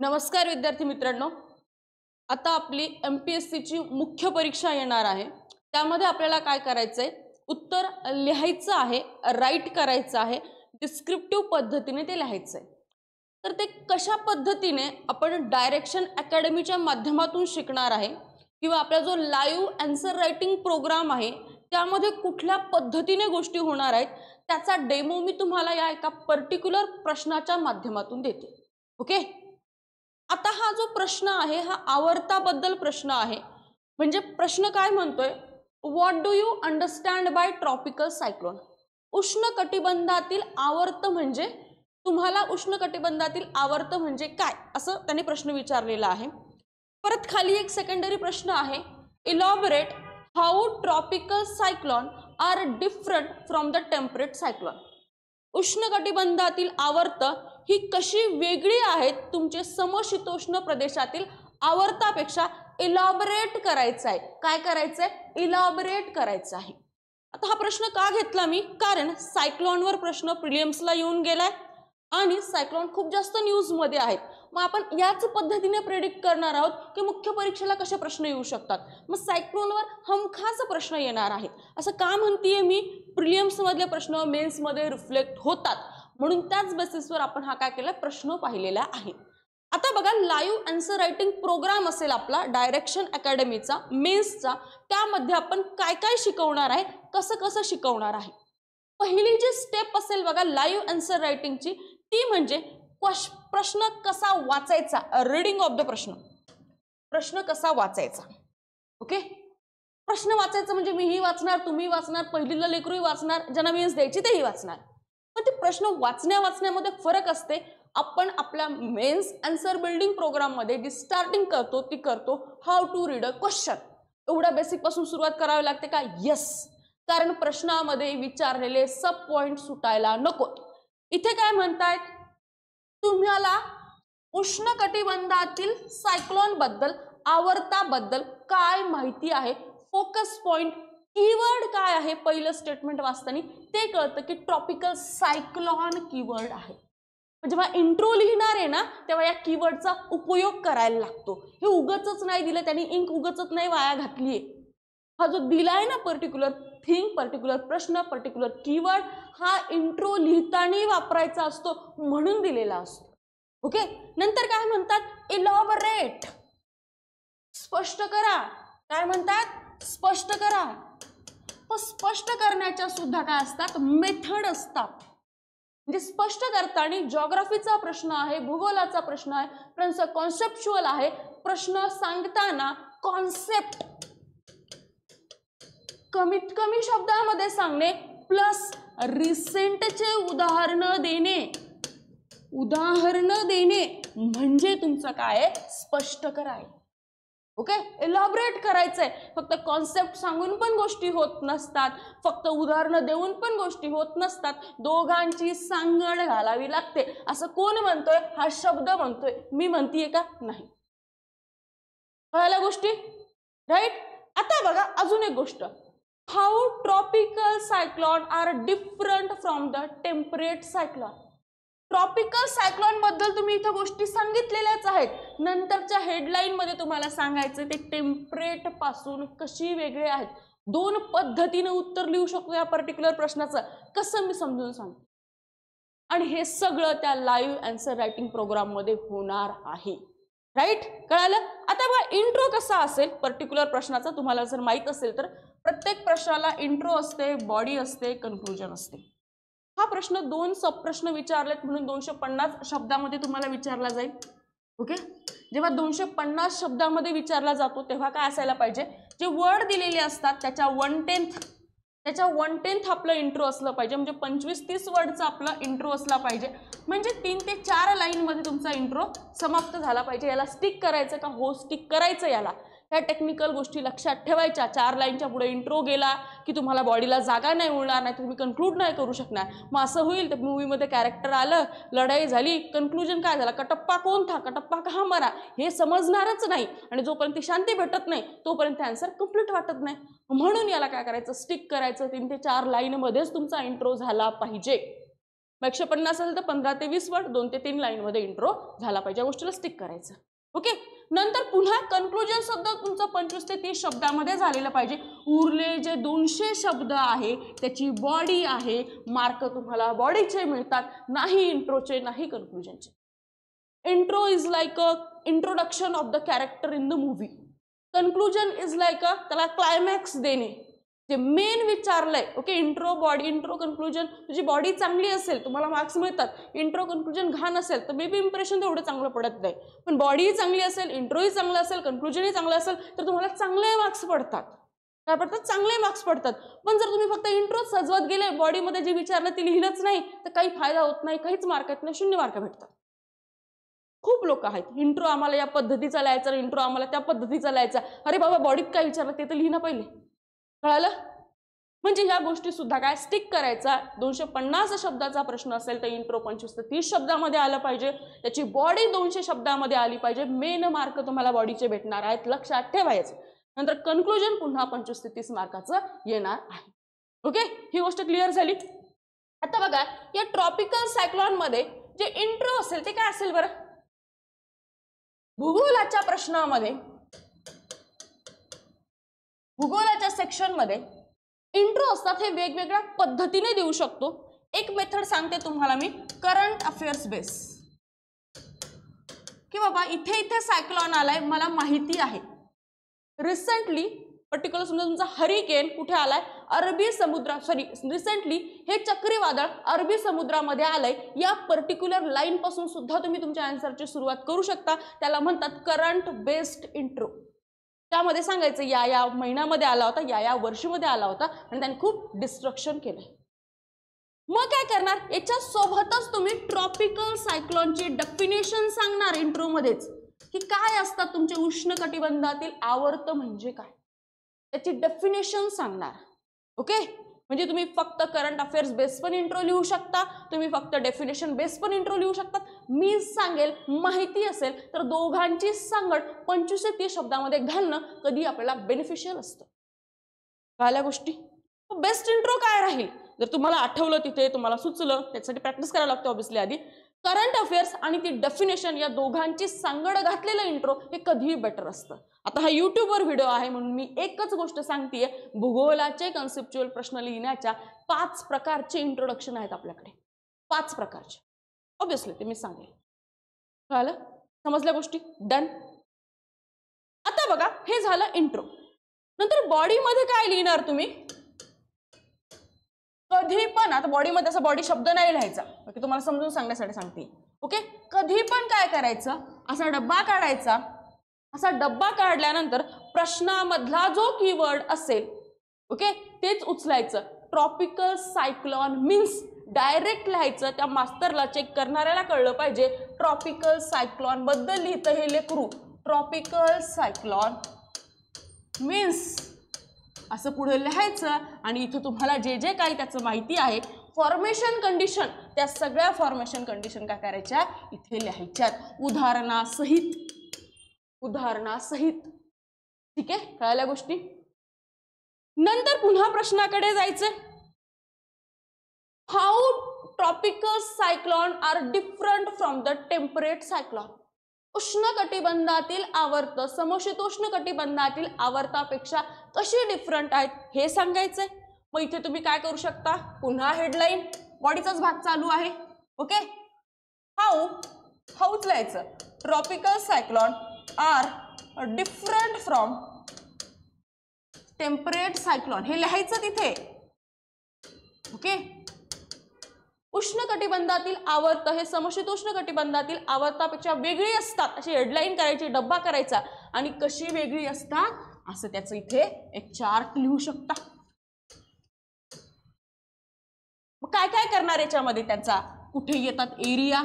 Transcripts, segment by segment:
नमस्कार विद्यार्थी मित्रांनो, आता आपली MPSC ची मुख्य परीक्षा येणार आहे। त्यामध्ये आपल्याला काय करायचंय, उत्तर लिहायचं आहे, राईट करायचं आहे, डिस्क्रिप्टिव्ह पद्धतीने ते लिहायचंय। तर ते कशा पद्धतीने आपण डायरेक्शन अकॅडमीच्या माध्यमातून शिकणार आहे किंवा आपला जो लाईव्ह आन्सर रायटिंग प्रोग्राम आहे त्यामध्ये कुठल्या पद्धतीने गोष्टी होणार आहेत त्याचा डेमो मी तुम्हाला या एका पर्टिक्युलर प्रश्नाच्या माध्यमातून देते। ओके, आता हा जो प्रश्न आहे हा आवर्ताबद्दल प्रश्न आहे। म्हणजे प्रश्न काय म्हणतोय, what do you understand by tropical cyclone. उष्णकटिबंधातील आवर्त म्हणजे, तुम्हाला उष्णकटिबंधातील आवर्त म्हणजे काय असं त्यांनी प्रश्न विचारलेला आहे। परत खाली एक सेकंडरी प्रश्न आहे, elaborate how tropical cyclone are different from the temperate cyclone. उष्णकटिबंधातील आवर्त ही कशी वेगळी आहेत तुमचे समशीतोष्ण प्रदेशातील आवर्तापेक्षा, इलॉबरेट करायचं आहे। काय करायचं आहे, इलॉबरेट करायचं आहे। आता हा प्रश्न का घेतला मी, कारण सायक्लोनवर प्रश्न प्रिलिम्सला येऊन गेलाय आणि सायक्लोन खूप जास्त न्यूज मध्ये आहेत। मग आपण याच पद्धतीने प्रेडिक्ट करणार आहोत की मुख्य परीक्षेला कसे प्रश्न येऊ शकतात। मग सायक्लोनवर हमखास प्रश्न येणार आहेत असं का म्हणतेय मी, प्रिलिम्स मधले प्रश्न मेन्स मध्ये रिफ्लेक्ट होतात म्हणून त्याच बेसिसवर आपण हा काय केला प्रश्न पाहिलेला आहे। आता बघा, लाईव्ह आन्सर रायटिंग प्रोग्राम असेल आपला डायरेक्शन अकॅडमीचा मेन्सचा, त्यामध्ये आपण काय काय शिकवणार आहे, कसं कसं शिकवणार आहे। पहिली जी स्टेप असेल बघा लाईव्ह आन्सर रायटिंगची, ती म्हणजे प्रश्न कसा वाचायचा, रीडिंग ऑफ द प्रश्न, प्रश्न कसा वाचायचा। ओके, प्रश्न वाचायचा म्हणजे मीही वाचणार, तुम्ही वाचणार, पहिलीला लेकरूही वाचणार, ज्यांना मेन्स द्यायची तेही वाचणार। पण ते प्रश्न वाचण्यामध्ये फरक असते। आपण आपल्या मेन्स आन्सर बिल्डिंग प्रोग्राम मध्ये जी स्टार्टिंग करतो ती करतो how to read a question, एवढ्या बेसिक पासून सुरुवात करावी लागते का, यस, कारण प्रश्नामध्ये विचारलेले सब पॉइंट सुटायला नकोत। इथे काय म्हणतायत, तुम्हाला उष्णकटिबंधातील सायक्लोन बद्दल, आवर्ताबद्दल काय माहिती आहे, फोकस पॉइंट, कीवर्ड काय आहे, पहिलं स्टेटमेंट वाचताना ते कळतं की ट्रॉपिकल सायक्लोन कीवर्ड आहे। जेव्हा इंट्रो लिहिणार आहे ना तेव्हा या कीवर्डचा उपयोग करायला लागतो। हे उगचच नाही दिलं त्यांनी, इंक उगचच नाही वाया घातलीये। हा जो दिलाय ना पर्टिक्युलर थिंग, पर्टिक्युलर प्रश्न, पर्टिक्युलर कीवर्ड, हा इंट्रो लिहिताना वापरायचा असतो म्हणून दिलेला असतो। ओके, नंतर काय म्हणतात, इलॉबरेट, स्पष्ट करा। काय म्हणतात, स्पष्ट करा। पण स्पष्ट करण्याच्या सुद्धा काय असतात, मेथड असतात। म्हणजे स्पष्ट करताना जिओग्राफीचा प्रश्न आहे, भूगोलाचा प्रश्न आहे, प्रश्न कॉन्सेप्च्युअल आहे। प्रश्न सांगताना कॉन्सेप्ट कमीत कमी शब्दामध्ये सांगणे प्लस रिसेंटचे उदाहरण देणे म्हणजे तुमचं काय आहे, स्पष्ट कराय। ओके, इलॉबरेट करायचंय। फक्त कॉन्सेप्ट सांगून पण गोष्टी होत नसतात, फक्त उदाहरणं देऊन पण गोष्टी होत नसतात, दोघांची सांगड घालावी लागते। असं कोण म्हणतोय, हा शब्द म्हणतोय, मी म्हणतीये का, नाही। कळल्या गोष्टी, राईट। आता बघा अजून एक गोष्ट, how tropical cyclone are different from the temperate cyclone. Tropical cyclone बद्दल तुम्ही इथे गोष्टी सांगितलेल्याच आहेत, नंतरच्या हेडलाईन मध्ये तुम्हाला सांगायचं ते टेम्परेट पासून कशी वेगळे आहेत। दोन पद्धतीने उत्तर लिहू शकतो या पर्टिक्युलर प्रश्नाचं, कसं मी समजून सांगतो। आणि हे सगळं त्या लाईव्ह आन्सर रायटिंग प्रोग्राम मध्ये होणार आहे, राईट, कळालं। आता बघा इंट्रो कसा असेल पर्टिक्युलर प्रश्नाचा, तुम्हाला जर माहित असेल तर प्रत्येक प्रश्नाला इंट्रो असते, बॉडी असते, कन्क्लुजन असते। हा प्रश्न दोन सब प्रश्न विचारलेत म्हणून 250 शब्दामध्ये तुम्हाला विचारला जाईल। ओके, जेव्हा 250 शब्दामध्ये विचारला जातो तेव्हा काय असायला पाहिजे, जे वर्ड दिलेले असतात त्याच्या 1/10 आपलं इंट्रो असलं पाहिजे। म्हणजे 25-30 वर्डचा आपला इंट्रो असला पाहिजे, म्हणजे 3 ते 4 लाईन मध्ये तुमचा इंट्रो समाप्त झाला पाहिजे। याला स्टिक करायचं का, हो स्टिक करायचं याला। ह्या टेक्निकल गोष्टी लक्षात ठेवायच्या। 4 लाईनच्या पुढे इंट्रो गेला की तुम्हाला बॉडीला जागा नाही उरणार, नाही तुम्ही कन्क्लूड नाही करू शकणार। मग असं होईल तर मूवीमध्ये कॅरेक्टर आलं, लढाई झाली, कन्क्लुजन काय झाला, कटप्पा कोण था, कटप्पा कहा मरा, हे समजणारच नाही। आणि जोपर्यंत शांती भेटत नाही तोपर्यंत आन्सर कंप्लीट वाटत नाही। म्हणून याला काय करायचं, स्टिक करायचं। 3 ते 4 लाईन मध्येच तुमचा इंट्रो झाला पाहिजे। मग 150 असेल तर 15 ते 20 वर्ड 2 ते 3 लाईनमध्ये इंट्रो झाला पाहिजे. या गोष्टीला स्टिक करायचं. ओके. नंतर पुन्हा कन्क्लुजन शब्द तुमचं 25 ते 30 शब्दामध्ये झालेलं पाहिजे. उरले जे 200 शब्द आहे त्याची बॉडी आहे, मार्क तुम्हाला बॉडीचे मिळतात, नाही इंट्रोचे नाही कन्क्लुजनचे. Intro is like a introduction of the character in the movie. Conclusion is like a त्याला क्लायमॅक्स देणे, जे मेन विचारलंय. Okay. Intro body, intro conclusion. तुझी बॉडी चांगली असेल तुम्हाला मार्क्स मिळतात. इंट्रो कन्क्लुजन घाण असेल तर मे बी इम्प्रेशन तेवढं चांगलं पडत नाही. पण बॉडीही चांगली असेल, इंट्रोही चांगला असेल, कन्क्लुजनही चांगलं असेल तर तुम्हाला चांगले मार्क्स पडतात. काय पडतात? चांगले मार्क्स पडतात. पण जर तुम्ही फक्त इंट्रो सजवत गेले, बॉडीमध्ये जे विचारलं ते लिहिलंच नाही तर काही फायदा होत नाही, काहीच मार्क येत नाही, 0 मार्क भेटतात. खूप लोक आहेत, इंट्रो आम्हाला या पद्धतीचा लिहायचा, इंट्रो आम्हाला त्या पद्धतीचा लिहायचा. अरे बाबा, बॉडीत काय विचारलं ते तर लिहिणं पहिले. कळालं? म्हणजे ह्या गोष्टी सुद्धा काय स्टिक करायचा. 250 शब्दाचा प्रश्न असेल तर इंट्रो 25 ते 30 शब्दामध्ये आलं पाहिजे, त्याची बॉडी 200 शब्दामध्ये आली पाहिजे. मेन मार्क तुम्हाला बॉडीचे भेटणार आहेत, लक्षात ठेवायचं. नंतर कन्क्लुजन पुन्हा 25 ते 30 मार्काचं येणार आहे. ओके. ही गोष्ट क्लिअर झाली. आता बघा, या ट्रॉपिकल सायक्लॉन मध्ये जे इंट्रो असेल ते काय असेल बरं? भूगोलाच्या प्रश्नामध्ये, भूगोलाच्या सेक्शन मध्ये इंट्रो असतात, हे वेगवेगळ्या पद्धतीने देऊ शकतो. एक मेथड सांगते तुम्हाला मी, करंट अफेअर्स बेस. की बाबा इथे इथे सायक्लॉन आलाय, मला माहिती आहे. रिसेंटली पर्टिक्युलर समजा तुमचा हरिकेन कुठे आलाय? अरबी समुद्र, सॉरी रिसेंटली हे चक्रीवादळ अरबी समुद्रामध्ये आलंय. या पर्टिक्युलर लाईन पासून सुद्धा तुम्ही तुमच्या आन्सरची सुरुवात करू शकता. त्याला म्हणतात करंट बेस्ड इंट्रो. त्यामध्ये सांगायचं या या महिन्यामध्ये आला होता, या या वर्षीमध्ये आला होता आणि त्याने खूप डिस्ट्रक्शन केलंय. मग काय करणार? याच्या सोबतच तुम्ही ट्रॉपिकल सायक्लॉनची डेफिनेशन सांगणार इंट्रो मध्येच, की काय असतात तुमचे उष्णकटिबंधातील आवर्त म्हणजे काय, त्याची डेफिनेशन सांगणार. ओके. म्हणजे तुम्ही फक्त करंट अफेअर्स बेस पण इंट्रो लिहू शकता, तुम्ही फक्त डेफिनेशन बेस पण इंट्रो लिहू शकता. मी सांगेल, माहिती असेल तर दोघांची सांगड 25 ते 30 शब्दामध्ये घालणं कधी आपल्याला बेनिफिशियल असतं. कळल्या गोष्टी? बेस्ट इंट्रो काय राहील? जर तुम्हाला आठवलं, तिथे तुम्हाला सुचलं, त्यासाठी प्रॅक्टिस करायला लागते ऑब्व्हियसली. आधी करंट अफेअर्स आणि ती डेफिनेशन या दोघांची सांगड घातलेलं इंट्रो हे कधीही बेटर असतं. आता हा युट्यूबवर व्हिडिओ आहे म्हणून मी एकच गोष्ट सांगतेय, भूगोलाचे कन्सेप्च्युअल प्रश्न लिहिण्याच्या 5 प्रकारचे इंट्रोडक्शन आहेत आपल्याकडे. 5 प्रकारचे. ऑब्व्हियसली ते मी सांगेल. कळलं? समजल्या गोष्टी? डन. आता बघा, हे झालं इंट्रो. नंतर बॉडीमध्ये काय लिहिणार तुम्ही? कधी पण, आता बॉडीमध्ये असा बॉडी शब्द नाही लिहायचा, तुम्हाला समजून सांगण्यासाठी सांगते. ओके. कधी पण काय करायचं? असा डब्बा काढायचा. असा डब्बा काढल्यानंतर प्रश्नामधला जो कीवर्ड असेल, ओके, तेच उचलायचं. ट्रॉपिकल सायक्लॉन मीन्स डायरेक्ट लिहायचं. त्या मास्टरला, चेक करणाऱ्याला कळलं पाहिजे ट्रॉपिकल सायक्लॉन बद्दल लिहितं हे लेकरू. ट्रॉपिकल सायक्लॉन मीन्स असं पुढे लिहायचं आणि इथं तुम्हाला जे जे काही त्याचं माहिती आहे, फॉर्मेशन कंडिशन, त्या सगळ्या फॉर्मेशन कंडिशन काय करायच्या? इथे लिहायच्यात उदाहरणासहित. उदाहरणासहित. ठीक आहे? कळल्या गोष्टी? नंतर पुन्हा प्रश्नाकडे जायचं. How tropical cyclone are different from the temperate cyclone. उष्णकटिबंधातील आवर्त समशीतोष्ण कटिबंधातील आवर्तापेक्षा कशी डिफरंट आहेत हे सांगायचंय. मग इथे तुम्ही काय करू शकता? पुन्हा हेडलाईन, बॉडीचाच भाग चालू आहे. ओके. हाऊच लिहायचं. Tropical cyclone are different from temperate cyclone हे लिहायचं तिथे. ओके. उष्णकटिबंधातील आवर्त हे समशीतोष्ण कटिबंधातील आवर्तापेक्षा वेगळी असतात अशी हेडलाईन करायची, डब्बा करायचा. आणि कशी वेगळी असतात असं त्याचं इथे एक चार्ट लिहू शकता. काय काय करणार याच्यामध्ये? त्यांचा कुठे येतात एरिया,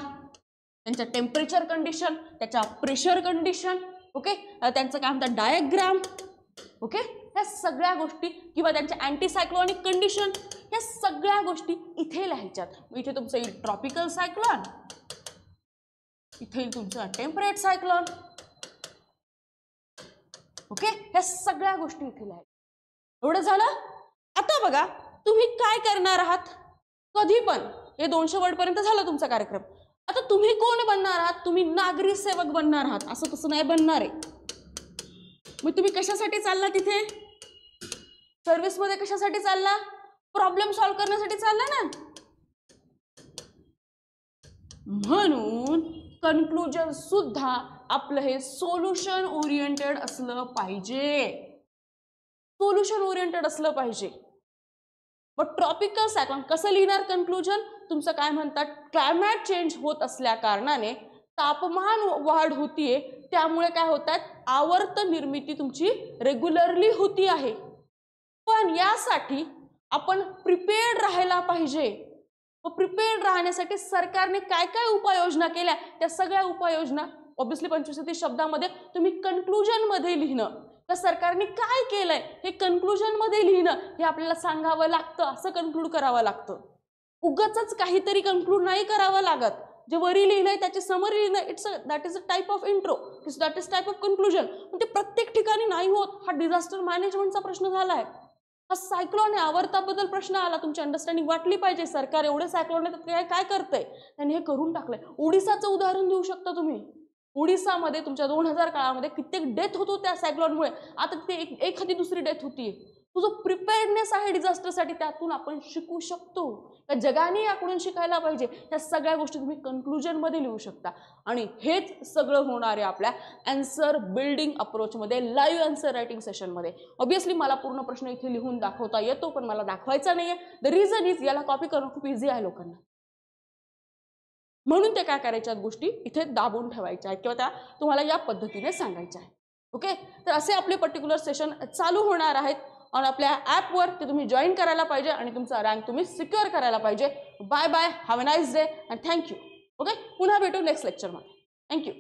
त्यांच्या टेम्परेचर कंडिशन, त्याच्या प्रेशर कंडिशन, ओके, त्यांचं काय म्हणतात डायग्राम, ओके, ह्या सगळ्या गोष्टी, किंवा त्यांच्या अँटी सायक्लॉनिक कंडिशन, ह्या सगळ्या गोष्टी इथे लिहायच्यात. इथे तुमचं येईल ट्रॉपिकल सायक्लॉन, इथे येईल तुमचं टेम्परेट सायक्लॉन. ओके. ह्या सगळ्या गोष्टी इथे लिहायच्या. एवढं झालं. आता बघा, तुम्ही काय करणार आहात? कधी पण हे 200 वर्ड पर्यंत झालं तुमचा कार्यक्रम. आता तुम्ही कोण बनणार आहात? तुम्ही नागरी सेवक बनणार आहात. असं तसं नाही बनणार आहे. मग तुम्ही कशासाठी चालला तिथे? सर्व्हिसमध्ये कशासाठी चालला? प्रॉब्लेम सॉल्व्ह करण्यासाठी चालला ना. म्हणून कन्क्लुजन सुद्धा आपलं हे सोल्युशन ओरिएंटेड असलं पाहिजे. सोल्युशन ओरिएंटेड असलं पाहिजे. मग ट्रॉपिकल सायक्लोन कसं लिहिणार कन्क्लुजन? तुमचं काय म्हणतात, क्लायमेट चेंज होत असल्या कारणाने तापमान वाढ होतीये, त्यामुळे काय होतात, आवर्त निर्मिती तुमची रेग्युलरली होती आहे. पण यासाठी आपण प्रिपेअर्ड राहायला पाहिजे. व प्रिपेअर्ड राहण्यासाठी सरकारने काय काय उपाययोजना केल्या, त्या सगळ्या उपाययोजना ऑब्विसली 25-30 शब्दामध्ये तुम्ही कन्क्लुजन मध्ये लिहिणं. तर सरकारने काय केलंय हे कन्क्लुजन मध्ये लिहिणं हे आपल्याला सांगावं लागतं. असं कन्क्लूड करावं लागतं. उगाचच काहीतरी कन्क्लूड नाही करावं लागत. जे वरी लिहिलंय त्याची समरी लिहिणं, that is a type of intro, that is type of conclusion. पण ते प्रत्येक ठिकाणी नाही होत. हा डिझास्टर मॅनेजमेंटचा प्रश्न झालाय. हा सायक्लोन आहे, आवर्ताबद्दल प्रश्न आला. तुमची अंडरस्टँडिंग वाटली पाहिजे. सरकार एवढे सायक्लोन येतात काय करतंय, त्यांनी हे करून टाकलंय. ओडिसाचं उदाहरण देऊ शकता तुम्ही. ओडिसामध्ये तुमच्या 2000 काळामध्ये कित्येक डेथ होतो त्या सायक्लोनमुळे. आता तिथे एखादी दुसरी डेथ होतीये. तो जो प्रिपेअर्डनेस आहे डिझास्टरसाठी, त्यातून आपण शिकू शकतो. त्या जगाने याकडून शिकायला पाहिजे. त्या सगळ्या गोष्टी तुम्ही कन्क्लुजन मध्ये लिहू शकता. आणि हेच सगळं होणार आहे आपल्या आन्सर बिल्डिंग अप्रोचमध्ये, लाईव्ह आन्सर रायटिंग सेशनमध्ये. ऑब्विसली मला पूर्ण प्रश्न इथे लिहून दाखवता येतो, पण मला दाखवायचा नाहीये. द रिझन इज याला कॉपी करणं खूप इझी आहे लोकांना. म्हणून ते काय करायच्या गोष्टी इथे दाबून ठेवायच्या आहेत किंवा त्या तुम्हाला या पद्धतीने सांगायच्या आहेत. ओके, तर असे आपले पर्टिक्युलर सेशन चालू होणार आहेत. आणि आपल्या ॲपवर ते तुम्ही जॉईन करायला पाहिजे आणि तुमचा रँक तुम्ही सिक्युअर करायला पाहिजे. Bye bye, have a nice day and thank you. Okay, पुन्हा भेटू नेक्स्ट लेक्चरमध्ये. थँक्यू.